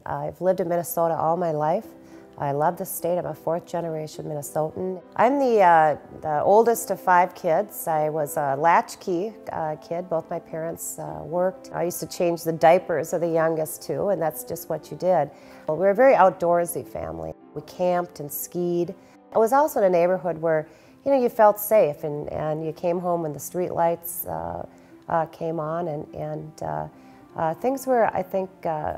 I've lived in Minnesota all my life. I love the state. I'm a fourth-generation Minnesotan. I'm the oldest of 5 kids. I was a latchkey kid. Both my parents worked. I used to change the diapers of the youngest too, and that's just what you did. Well, we were a very outdoorsy family. We camped and skied. I was also in a neighborhood where, you felt safe, and you came home when the street lights came on, and things were, I think,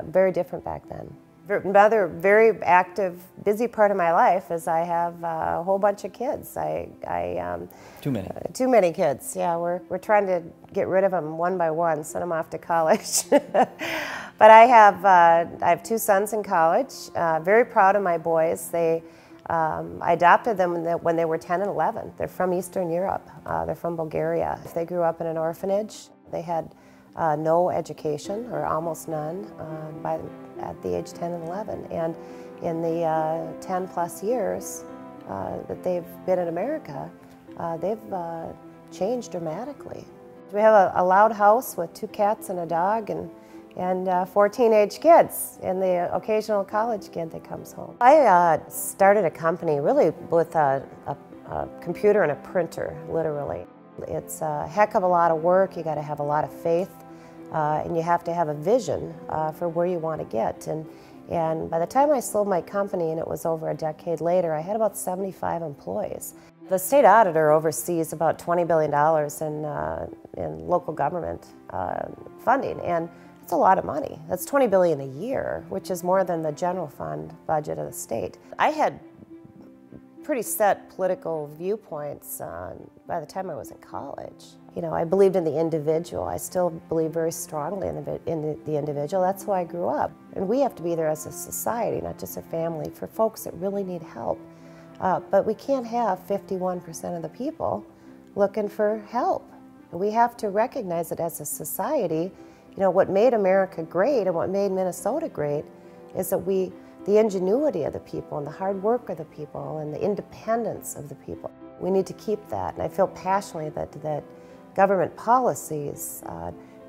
very different back then. Another very active, busy part of my life is I have a whole bunch of kids. Too many. Too many kids. Yeah, we're trying to get rid of them one by one, send them off to college. But I have 2 sons in college. Very proud of my boys. I adopted them when they were 10 and 11. They're from Eastern Europe. They're from Bulgaria. They grew up in an orphanage. They had no education, or almost none, at the age 10 and 11. And in the 10 plus years that they've been in America, they've changed dramatically. We have a loud house with 2 cats and a dog, and 4 teenage kids, and the occasional college kid that comes home. I started a company really with a computer and a printer, literally. It's a heck of a lot of work. You got to have a lot of faith, and you have to have a vision for where you want to get. And by the time I sold my company, and it was over a decade later, I had about 75 employees. The state auditor oversees about $20 billion in local government funding, and it's a lot of money. That's $20 billion a year, which is more than the general fund budget of the state. I had pretty set political viewpoints by the time I was in college. I believed in the individual. I still believe very strongly in the individual. That's who I grew up. And we have to be there as a society, not just a family, for folks that really need help. But we can't have 51% of the people looking for help. We have to recognize that as a society, what made America great and what made Minnesota great is that the ingenuity of the people and the hard work of the people and the independence of the people. We need to keep that, and I feel passionately that government policies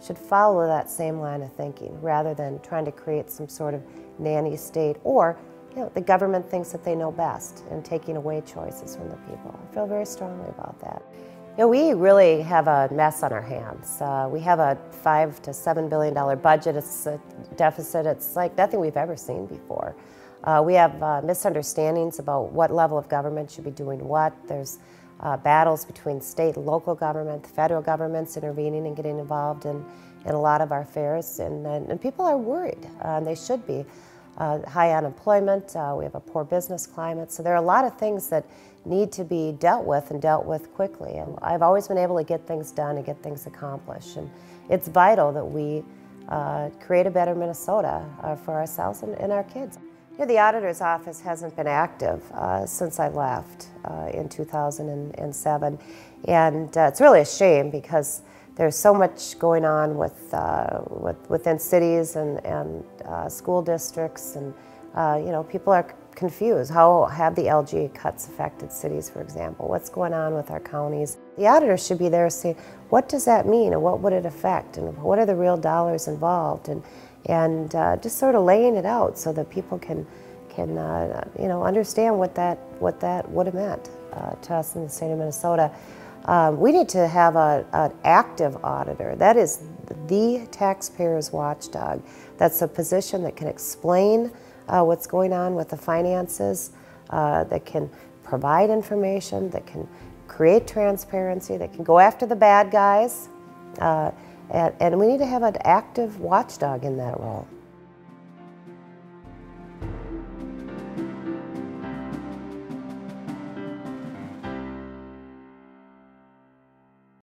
should follow that same line of thinking rather than trying to create some sort of nanny state, or the government thinks that they know best and taking away choices from the people. I feel very strongly about that. We really have a mess on our hands. We have a $5 to $7 billion budget. It's a deficit. It's like nothing we've ever seen before. We have misunderstandings about what level of government should be doing what. There's battles between state and local government, the federal government's intervening and getting involved in a lot of our affairs, and people are worried, and they should be. High unemployment, we have a poor business climate, so there are a lot of things that need to be dealt with, and dealt with quickly. And I've always been able to get things done and get things accomplished, and it's vital that we create a better Minnesota for ourselves and our kids. The auditor's office hasn't been active since I left in 2007, and it's really a shame because there's so much going on within cities and school districts, and people are confused. How have the LG cuts affected cities, for example? What's going on with our counties? The auditor should be there saying, what does that mean, and what would it affect, and what are the real dollars involved, and just sort of laying it out so that people can understand what that would have meant to us in the state of Minnesota. We need to have an active auditor. That is the taxpayer's watchdog. That's a position that can explain what's going on with the finances, that can provide information, that can create transparency, that can go after the bad guys. And we need to have an active watchdog in that role.